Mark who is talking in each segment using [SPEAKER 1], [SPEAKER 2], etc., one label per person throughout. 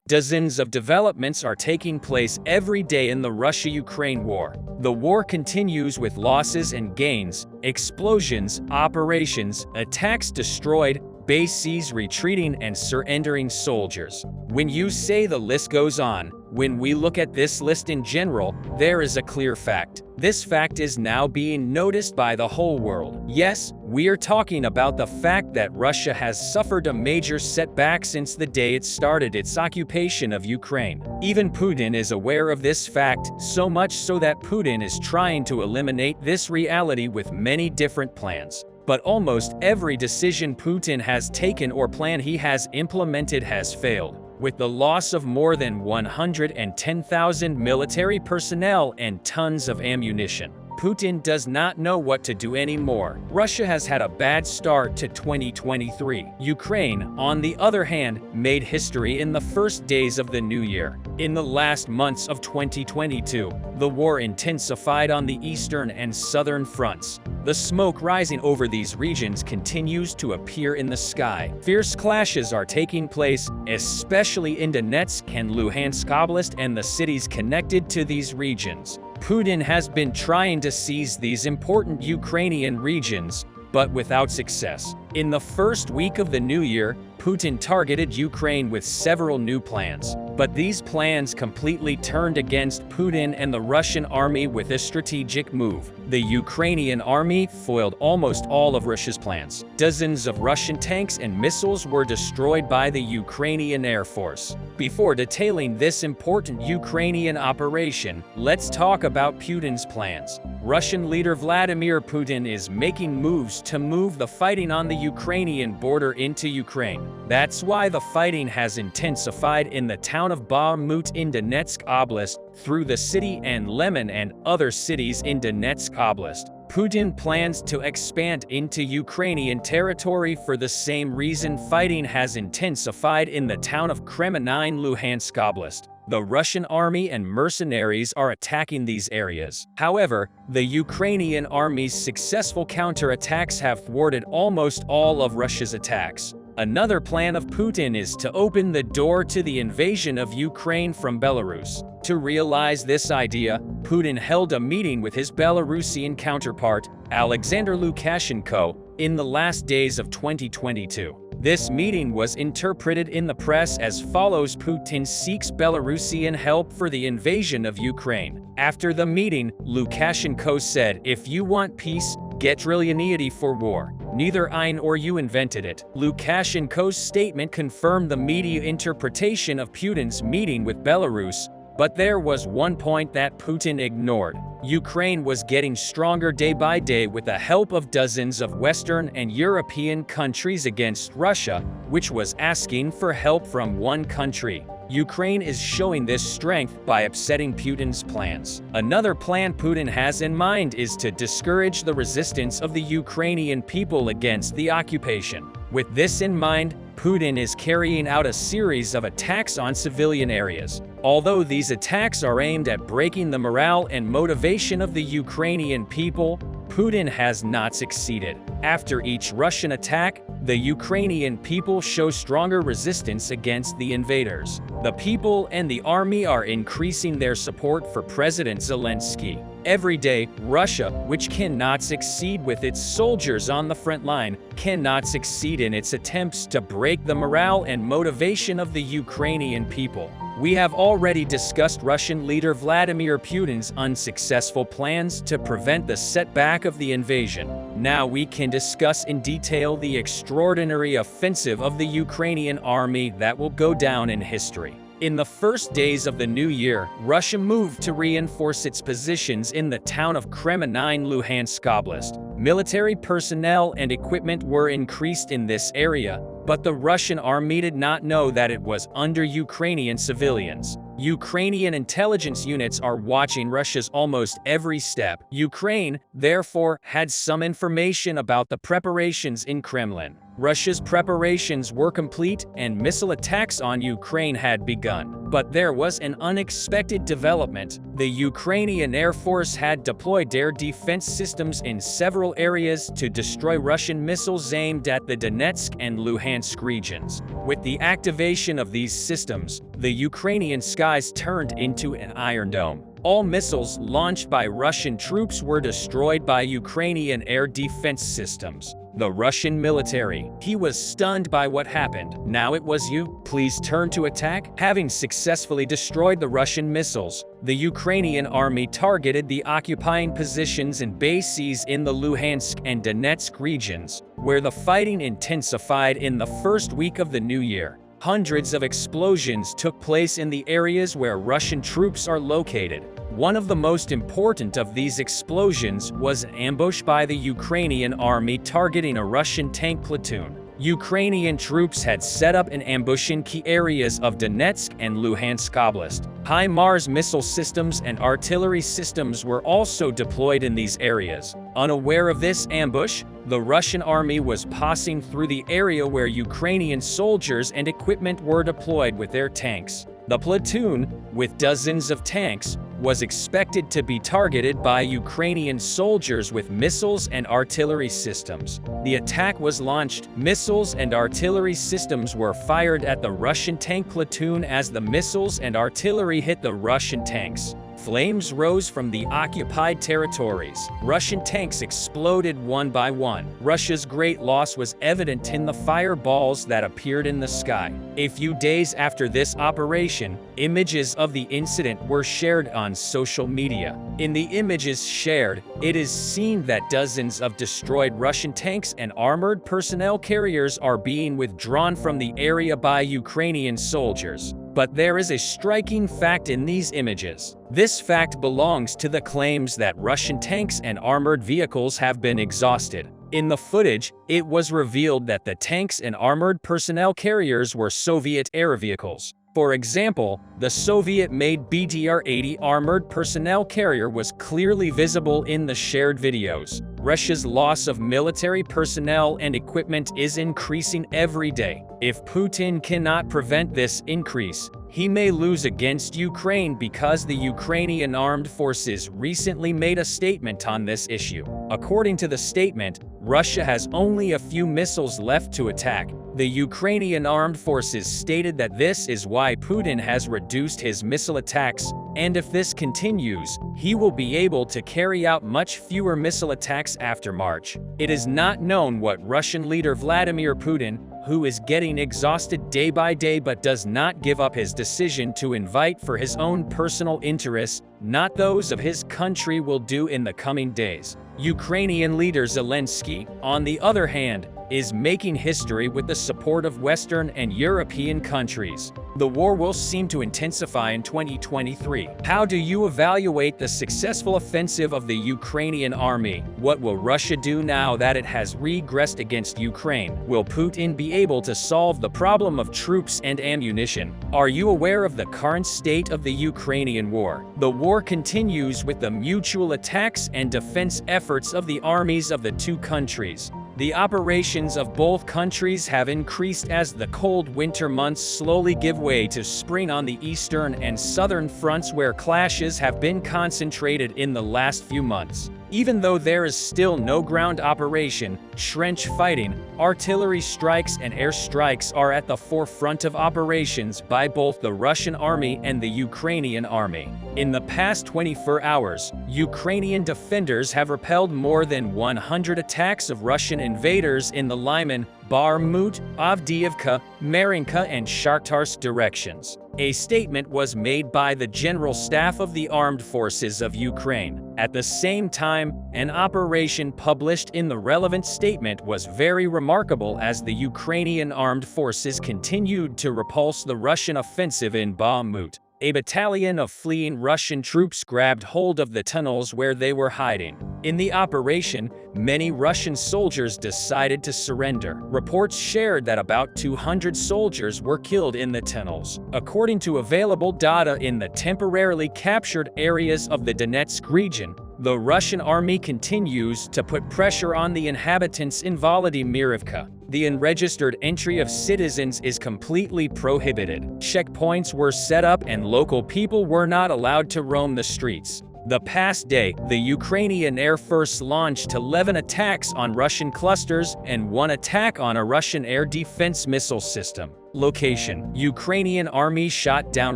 [SPEAKER 1] Dozens of developments are taking place every day in the Russia-Ukraine war. The war continues with losses and gains, explosions, operations, attacks destroyed, bases retreating and surrendering soldiers. When you say the list goes on, when we look at this list in general, there is a clear fact. This fact is now being noticed by the whole world. Yes, we are talking about the fact that Russia has suffered a major setback since the day it started its occupation of Ukraine. Even Putin is aware of this fact, so much so that Putin is trying to eliminate this reality with many different plans. But almost every decision Putin has taken or plan he has implemented has failed. With the loss of more than 110,000 military personnel and tons of ammunition, Putin does not know what to do anymore. Russia has had a bad start to 2023. Ukraine, on the other hand, made history in the first days of the new year. In the last months of 2022, the war intensified on the eastern and southern fronts. The smoke rising over these regions continues to appear in the sky. Fierce clashes are taking place, especially in Donetsk and Luhansk Oblast and the cities connected to these regions. Putin has been trying to seize these important Ukrainian regions, but without success. In the first week of the new year, Putin targeted Ukraine with several new plans. But these plans completely turned against Putin and the Russian army with a strategic move. The Ukrainian army foiled almost all of Russia's plans. Dozens of Russian tanks and missiles were destroyed by the Ukrainian Air Force. Before detailing this important Ukrainian operation, let's talk about Putin's plans. Russian leader Vladimir Putin is making moves to move the fighting on the Ukrainian border into Ukraine. That's why the fighting has intensified in the town of Bakhmut in Donetsk Oblast, through the city and Lemon and other cities in Donetsk Oblast. Putin plans to expand into Ukrainian territory for the same reason fighting has intensified in the town of Kremenny, Luhansk Oblast. The Russian army and mercenaries are attacking these areas. However, the Ukrainian army's successful counterattacks have thwarted almost all of Russia's attacks. Another plan of Putin is to open the door to the invasion of Ukraine from Belarus. To realize this idea, Putin held a meeting with his Belarusian counterpart, Alexander Lukashenko, in the last days of 2022. This meeting was interpreted in the press as follows: Putin seeks Belarusian help for the invasion of Ukraine. After the meeting, Lukashenko said, "If you want peace, get trillianity for war. Neither I nor you invented it." Lukashenko's statement confirmed the media interpretation of Putin's meeting with Belarus, but there was one point that Putin ignored. Ukraine was getting stronger day by day with the help of dozens of Western and European countries against Russia, which was asking for help from one country. Ukraine is showing this strength by upsetting Putin's plans. Another plan Putin has in mind is to discourage the resistance of the Ukrainian people against the occupation. With this in mind, Putin is carrying out a series of attacks on civilian areas. Although these attacks are aimed at breaking the morale and motivation of the Ukrainian people, Putin has not succeeded. After each Russian attack, the Ukrainian people show stronger resistance against the invaders. The people and the army are increasing their support for President Zelensky. Every day, Russia, which cannot succeed with its soldiers on the front line, cannot succeed in its attempts to break the morale and motivation of the Ukrainian people. We have already discussed Russian leader Vladimir Putin's unsuccessful plans to prevent the setback of the invasion. Now we can discuss in detail the extraordinary offensive of the Ukrainian army that will go down in history. In the first days of the new year, Russia moved to reinforce its positions in the town of Kremenny, Luhansk Oblast. Military personnel and equipment were increased in this area, but the Russian army did not know that it was under Ukrainian civilians. Ukrainian intelligence units are watching Russia's almost every step. Ukraine, therefore, had some information about the preparations in Kremlin. Russia's preparations were complete and missile attacks on Ukraine had begun. But there was an unexpected development. The Ukrainian Air Force had deployed air defense systems in several areas to destroy Russian missiles aimed at the Donetsk and Luhansk regions. With the activation of these systems, the Ukrainian skies turned into an iron dome. All missiles launched by Russian troops were destroyed by Ukrainian air defense systems. The Russian military, he was stunned by what happened. Now it was you, please turn to attack? Having successfully destroyed the Russian missiles, the Ukrainian army targeted the occupying positions and bases in the Luhansk and Donetsk regions, where the fighting intensified in the first week of the new year. Hundreds of explosions took place in the areas where Russian troops are located. One of the most important of these explosions was an ambush by the Ukrainian army targeting a Russian tank platoon. Ukrainian troops had set up an ambush in key areas of Donetsk and Luhansk Oblast. HIMARS missile systems and artillery systems were also deployed in these areas. Unaware of this ambush, the Russian army was passing through the area where Ukrainian soldiers and equipment were deployed with their tanks. The platoon, with dozens of tanks, was expected to be targeted by Ukrainian soldiers with missiles and artillery systems. The attack was launched. Missiles and artillery systems were fired at the Russian tank platoon as the missiles and artillery hit the Russian tanks. Flames rose from the occupied territories. Russian tanks exploded one by one. Russia's great loss was evident in the fireballs that appeared in the sky. A few days after this operation, images of the incident were shared on social media. In the images shared, it is seen that dozens of destroyed Russian tanks and armored personnel carriers are being withdrawn from the area by Ukrainian soldiers. But there is a striking fact in these images. This fact belongs to the claims that Russian tanks and armored vehicles have been exhausted. In the footage, it was revealed that the tanks and armored personnel carriers were Soviet air vehicles. For example, the Soviet-made BTR-80 armored personnel carrier was clearly visible in the shared videos. Russia's loss of military personnel and equipment is increasing every day. If Putin cannot prevent this increase, he may lose against Ukraine because the Ukrainian armed forces recently made a statement on this issue. According to the statement, Russia has only a few missiles left to attack. The Ukrainian armed forces stated that this is why Putin has reduced his missile attacks, and if this continues, he will be able to carry out much fewer missile attacks after March. It is not known what Russian leader Vladimir Putin, who is getting exhausted day by day but does not give up his decision to invite for his own personal interests, not those of his country, will do in the coming days. Ukrainian leader Zelensky, on the other hand, is making history with the support of Western and European countries. The war will seem to intensify in 2023. How do you evaluate the successful offensive of the Ukrainian army? What will Russia do now that it has regressed against Ukraine? Will Putin be able to solve the problem of troops and ammunition? Are you aware of the current state of the Ukrainian war? The war continues with the mutual attacks and defense efforts of the armies of the two countries. The operations of both countries have increased as the cold winter months slowly give way to spring on the eastern and southern fronts where clashes have been concentrated in the last few months. Even though there is still no ground operation, trench fighting, artillery strikes and air strikes are at the forefront of operations by both the Russian army and the Ukrainian army. In the past 24 hours, Ukrainian defenders have repelled more than 100 attacks of Russian invaders in the Lyman, Bakhmut, Avdiivka, Marinka and Shakhtarsk directions. A statement was made by the General Staff of the Armed Forces of Ukraine. At the same time, an operation published in the relevant statement was very remarkable as the Ukrainian armed forces continued to repulse the Russian offensive in Bakhmut. A battalion of fleeing Russian troops grabbed hold of the tunnels where they were hiding. In the operation, many Russian soldiers decided to surrender. Reports shared that about 200 soldiers were killed in the tunnels. According to available data in the temporarily captured areas of the Donetsk region, the Russian army continues to put pressure on the inhabitants in Volodymyrivka. The unregistered entry of citizens is completely prohibited. Checkpoints were set up and local people were not allowed to roam the streets. The past day, the Ukrainian Air Force launched 11 attacks on Russian clusters and 1 attack on a Russian air defense missile system. Location: Ukrainian army shot down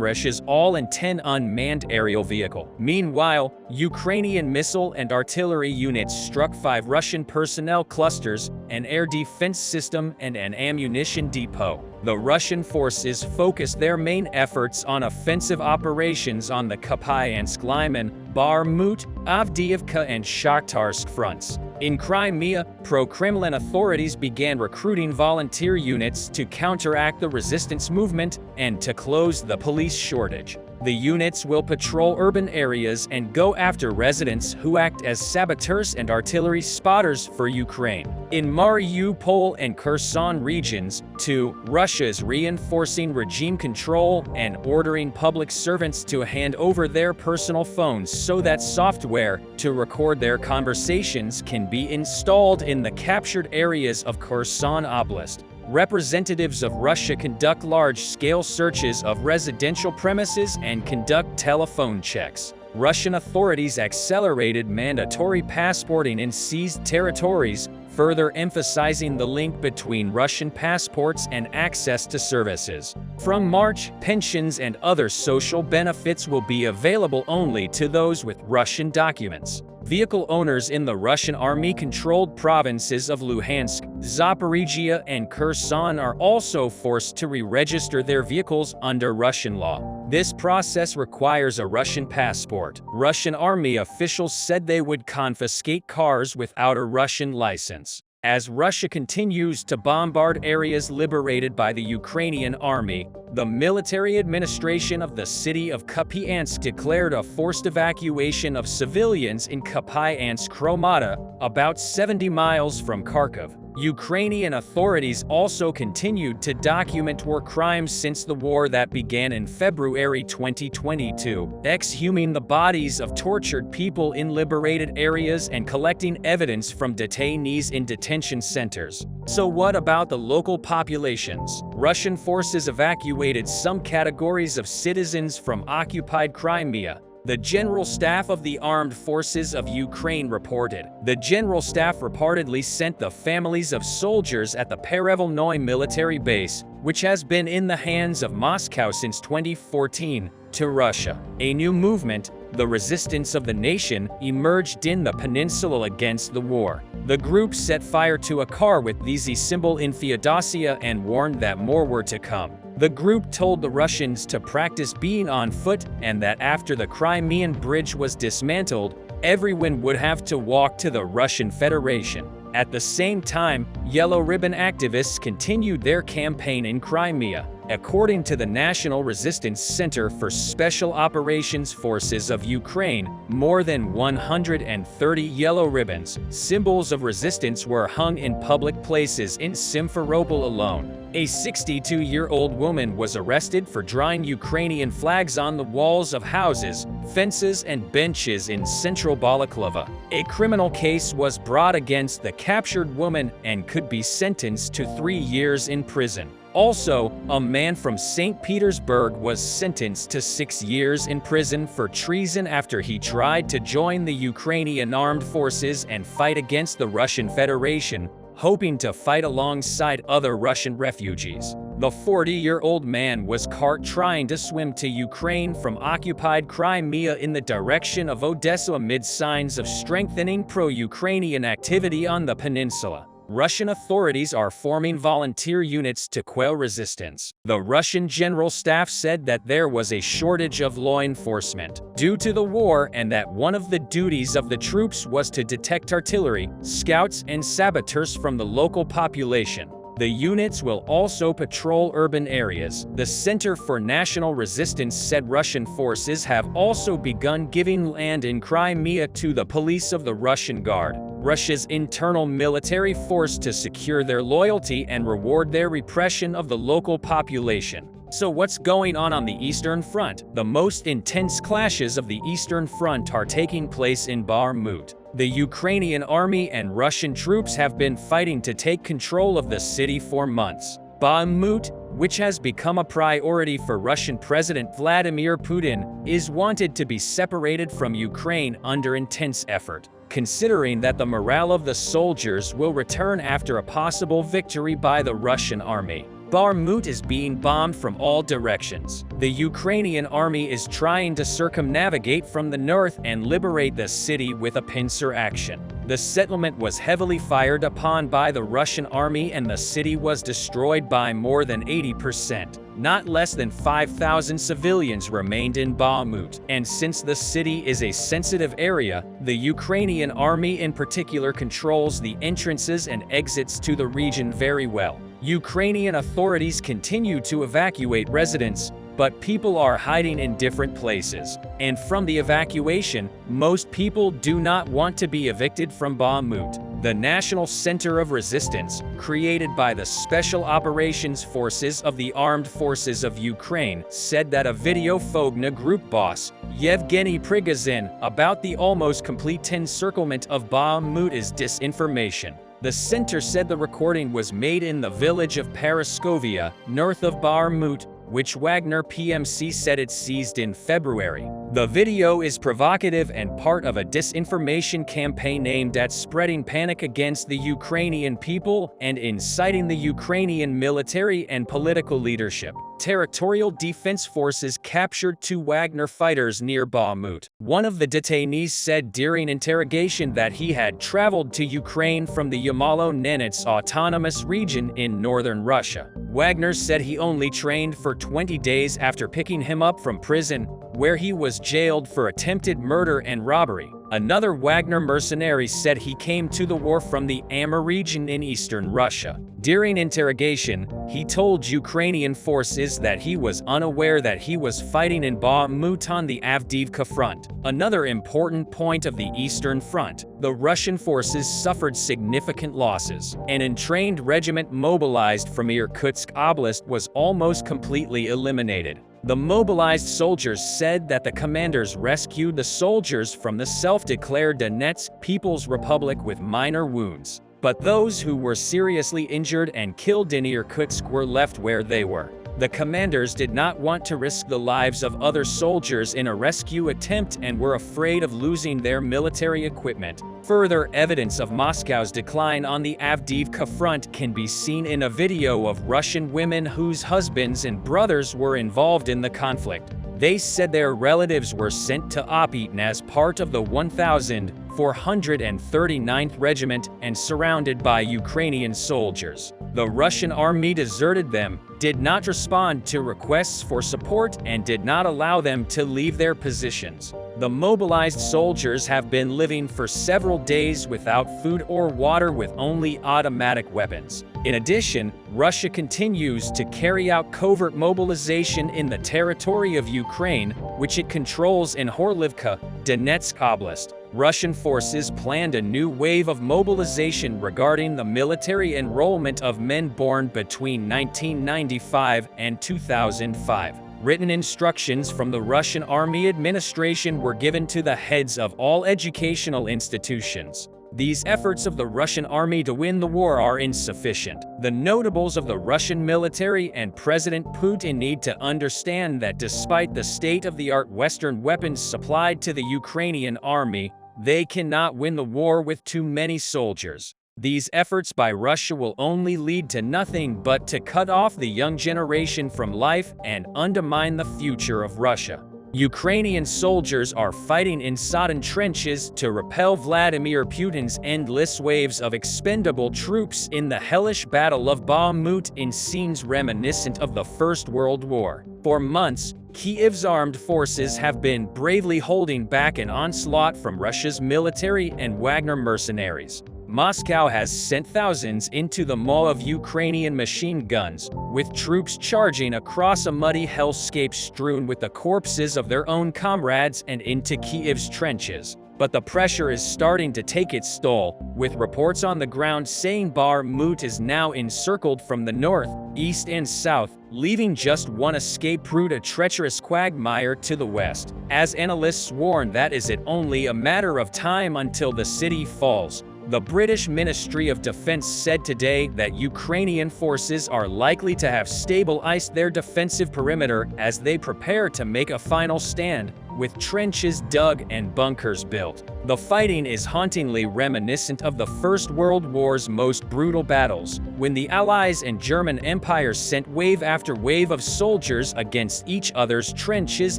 [SPEAKER 1] Russia's all-in-10 unmanned aerial vehicle. Meanwhile, Ukrainian missile and artillery units struck 5 Russian personnel clusters, an air defense system, and an ammunition depot. The Russian forces focused their main efforts on offensive operations on the Kupiansk-Lyman, Bakhmut, Avdiivka, and Shakhtarsk fronts. In Crimea, pro-Kremlin authorities began recruiting volunteer units to counteract the resistance movement and to close the police shortage. The units will patrol urban areas and go after residents who act as saboteurs and artillery spotters for Ukraine. In Mariupol and Kherson regions, too, Russia is reinforcing regime control and ordering public servants to hand over their personal phones so that software to record their conversations can be installed in the captured areas of Kherson Oblast. Representatives of Russia conduct large-scale searches of residential premises and conduct telephone checks. Russian authorities accelerated mandatory passporting in seized territories, further emphasizing the link between Russian passports and access to services. From March, pensions and other social benefits will be available only to those with Russian documents. Vehicle owners in the Russian army-controlled provinces of Luhansk, Zaporizhia, and Kherson are also forced to re-register their vehicles under Russian law. This process requires a Russian passport. Russian army officials said they would confiscate cars without a Russian license. As Russia continues to bombard areas liberated by the Ukrainian army, the military administration of the city of Kupiansk declared a forced evacuation of civilians in Kupiansk-Chromata, about 70 miles from Kharkiv. Ukrainian authorities also continued to document war crimes since the war that began in February 2022, exhuming the bodies of tortured people in liberated areas and collecting evidence from detainees in detention centers. So what about the local populations? Russian forces evacuated some categories of citizens from occupied Crimea. The General Staff of the Armed Forces of Ukraine reported. The General Staff reportedly sent the families of soldiers at the Perevolnoye military base, which has been in the hands of Moscow since 2014, to Russia. A new movement, the Resistance of the Nation, emerged in the peninsula against the war. The group set fire to a car with the Z symbol in Feodosia and warned that more were to come. The group told the Russians to practice being on foot and that after the Crimean Bridge was dismantled, everyone would have to walk to the Russian Federation. At the same time, Yellow Ribbon activists continued their campaign in Crimea. According to the National Resistance Center for Special Operations Forces of Ukraine, more than 130 yellow ribbons, symbols of resistance, were hung in public places in Simferopol alone. A 62-year-old woman was arrested for drawing Ukrainian flags on the walls of houses, fences, and benches in central Balaklava. A criminal case was brought against the captured woman and could be sentenced to 3 years in prison. Also, a man from St. Petersburg was sentenced to 6 years in prison for treason after he tried to join the Ukrainian armed forces and fight against the Russian Federation, hoping to fight alongside other Russian refugees. The 40-year-old man was caught trying to swim to Ukraine from occupied Crimea in the direction of Odessa amid signs of strengthening pro-Ukrainian activity on the peninsula. Russian authorities are forming volunteer units to quell resistance. The Russian General Staff said that there was a shortage of law enforcement due to the war and that one of the duties of the troops was to detect artillery, scouts, and saboteurs from the local population. The units will also patrol urban areas. The Center for National Resistance said Russian forces have also begun giving land in Crimea to the police of the Russian Guard, Russia's internal military force, to secure their loyalty and reward their repression of the local population. So what's going on the Eastern Front? The most intense clashes of the Eastern Front are taking place in Bakhmut. The Ukrainian army and Russian troops have been fighting to take control of the city for months. Bakhmut, which has become a priority for Russian President Vladimir Putin, is wanted to be separated from Ukraine under intense effort, considering that the morale of the soldiers will return after a possible victory by the Russian army. Bakhmut is being bombed from all directions. The Ukrainian army is trying to circumnavigate from the north and liberate the city with a pincer action. The settlement was heavily fired upon by the Russian army and the city was destroyed by more than 80%. Not less than 5,000 civilians remained in Bakhmut, and since the city is a sensitive area, the Ukrainian army in particular controls the entrances and exits to the region very well. Ukrainian authorities continue to evacuate residents, but people are hiding in different places. And from the evacuation, most people do not want to be evicted from Bakhmut. The National Center of Resistance, created by the Special Operations Forces of the Armed Forces of Ukraine, said that a video Fogna group boss, Yevgeny Prigozhin, about the almost complete encirclement of Bakhmut is disinformation. The center said the recording was made in the village of Paraskovia, north of Bakhmut, which Wagner PMC said it seized in February. The video is provocative and part of a disinformation campaign aimed at spreading panic against the Ukrainian people and inciting the Ukrainian military and political leadership. Territorial Defense Forces captured 2 Wagner fighters near Bakhmut. One of the detainees said during interrogation that he had traveled to Ukraine from the Yamalo-Nenets autonomous region in northern Russia. Wagner said he only trained for 20 days after picking him up from prison, where he was jailed for attempted murder and robbery. Another Wagner mercenary said he came to the war from the Amur region in eastern Russia. During interrogation, he told Ukrainian forces that he was unaware that he was fighting in Bakhmut on the Avdiivka front. Another important point of the Eastern Front, the Russian forces suffered significant losses. An untrained regiment mobilized from Irkutsk Oblast was almost completely eliminated. The mobilized soldiers said that the commanders rescued the soldiers from the self-declared Donetsk People's Republic with minor wounds. But those who were seriously injured and killed in Irkutsk were left where they were. The commanders did not want to risk the lives of other soldiers in a rescue attempt and were afraid of losing their military equipment. Further evidence of Moscow's decline on the Avdiivka front can be seen in a video of Russian women whose husbands and brothers were involved in the conflict. They said their relatives were sent to Opyatyn as part of the 1,439th Regiment and surrounded by Ukrainian soldiers. The Russian army deserted them, did not respond to requests for support, and did not allow them to leave their positions. The mobilized soldiers have been living for several days without food or water with only automatic weapons. In addition, Russia continues to carry out covert mobilization in the territory of Ukraine, which it controls in Horlivka, Donetsk Oblast. Russian forces planned a new wave of mobilization regarding the military enrollment of men born between 1995 and 2005. Written instructions from the Russian Army administration were given to the heads of all educational institutions. These efforts of the Russian army to win the war are insufficient. The notables of the Russian military and President Putin need to understand that despite the state-of-the-art Western weapons supplied to the Ukrainian army, they cannot win the war with too many soldiers. These efforts by Russia will only lead to nothing but to cut off the young generation from life and undermine the future of Russia. Ukrainian soldiers are fighting in sodden trenches to repel Vladimir Putin's endless waves of expendable troops in the hellish Battle of Bakhmut in scenes reminiscent of the First World War. For months, Kyiv's armed forces have been bravely holding back an onslaught from Russia's military and Wagner mercenaries. Moscow has sent thousands into the maw of Ukrainian machine guns, with troops charging across a muddy hellscape strewn with the corpses of their own comrades and into Kyiv's trenches. But the pressure is starting to take its toll, with reports on the ground saying Bakhmut is now encircled from the north, east and south, leaving just one escape route, a treacherous quagmire to the west. As analysts warn that is it only a matter of time until the city falls. The British Ministry of Defense said today that Ukrainian forces are likely to have stabilized their defensive perimeter as they prepare to make a final stand, with trenches dug and bunkers built. The fighting is hauntingly reminiscent of the First World War's most brutal battles, when the Allies and German empires sent wave after wave of soldiers against each other's trenches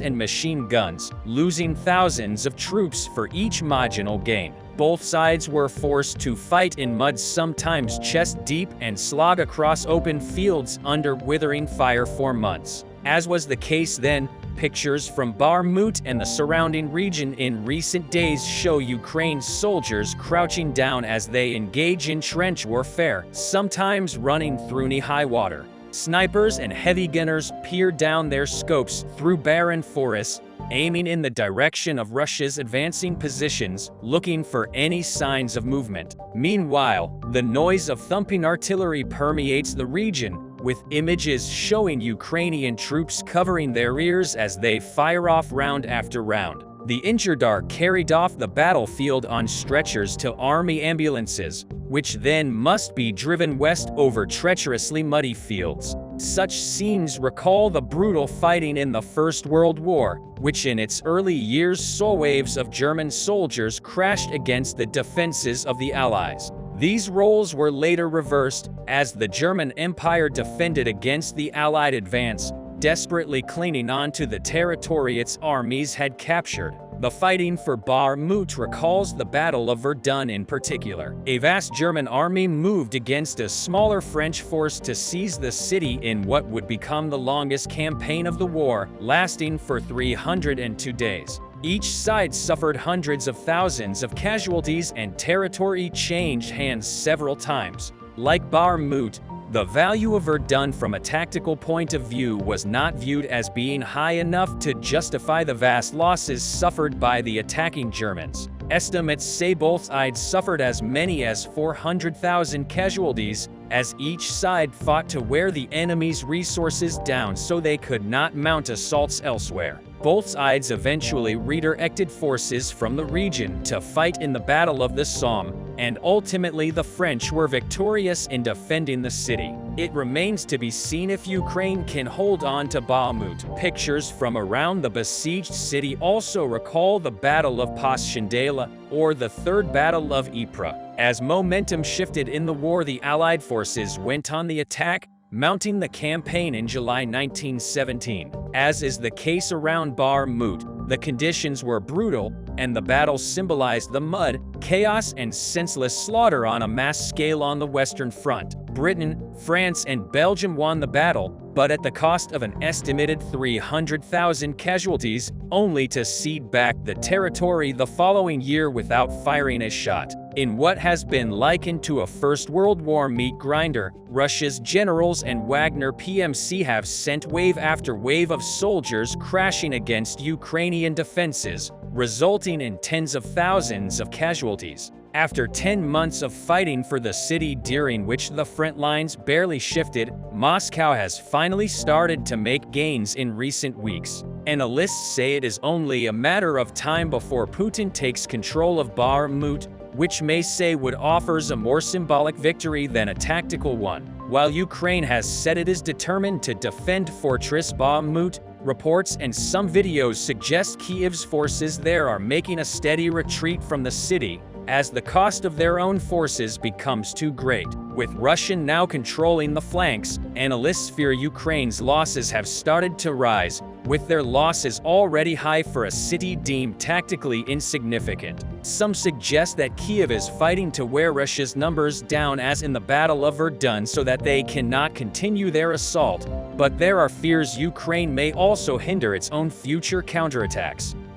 [SPEAKER 1] and machine guns, losing thousands of troops for each marginal gain. Both sides were forced to fight in mud, sometimes chest deep, and slog across open fields under withering fire for months. As was the case then, pictures from Bakhmut and the surrounding region in recent days show Ukraine's soldiers crouching down as they engage in trench warfare, sometimes running through knee-high water. Snipers and heavy gunners peer down their scopes through barren forests, aiming in the direction of Russia's advancing positions, looking for any signs of movement. Meanwhile, the noise of thumping artillery permeates the region, with images showing Ukrainian troops covering their ears as they fire off round after round. The injured are carried off the battlefield on stretchers to army ambulances, which then must be driven west over treacherously muddy fields. Such scenes recall the brutal fighting in the First World War, which in its early years saw waves of German soldiers crashed against the defenses of the Allies. These roles were later reversed, as the German Empire defended against the Allied advance, desperately clinging on to the territory its armies had captured. The fighting for Bakhmut recalls the Battle of Verdun in particular. A vast German army moved against a smaller French force to seize the city in what would become the longest campaign of the war, lasting for 302 days. Each side suffered hundreds of thousands of casualties and territory changed hands several times. Like Bakhmut, the value of Verdun from a tactical point of view was not viewed as being high enough to justify the vast losses suffered by the attacking Germans. Estimates say both sides suffered as many as 400,000 casualties, as each side fought to wear the enemy's resources down so they could not mount assaults elsewhere. Both sides eventually redirected forces from the region to fight in the Battle of the Somme, and ultimately the French were victorious in defending the city. It remains to be seen if Ukraine can hold on to Bakhmut. Pictures from around the besieged city also recall the Battle of Passchendaele, or the Third Battle of Ypres. As momentum shifted in the war, the Allied forces went on the attack, mounting the campaign in July 1917. As is the case around Bakhmut, the conditions were brutal, and the battle symbolized the mud, chaos, and senseless slaughter on a mass scale on the Western Front. Britain, France, and Belgium won the battle, but at the cost of an estimated 300,000 casualties, only to cede back the territory the following year without firing a shot. In what has been likened to a First World War meat grinder, Russia's generals and Wagner PMC have sent wave after wave of soldiers crashing against Ukrainian defenses, resulting in tens of thousands of casualties. After 10 months of fighting for the city, during which the front lines barely shifted, Moscow has finally started to make gains in recent weeks. Analysts say it is only a matter of time before Putin takes control of Bakhmut, which may say would offers a more symbolic victory than a tactical one. While Ukraine has said it is determined to defend Fortress Bakhmut, reports and some videos suggest Kyiv's forces there are making a steady retreat from the city, as the cost of their own forces becomes too great. With Russia now controlling the flanks, analysts fear Ukraine's losses have started to rise, with their losses already high for a city deemed tactically insignificant. Some suggest that Kyiv is fighting to wear Russia's numbers down as in the Battle of Verdun so that they cannot continue their assault, but there are fears Ukraine may also hinder its own future counterattacks.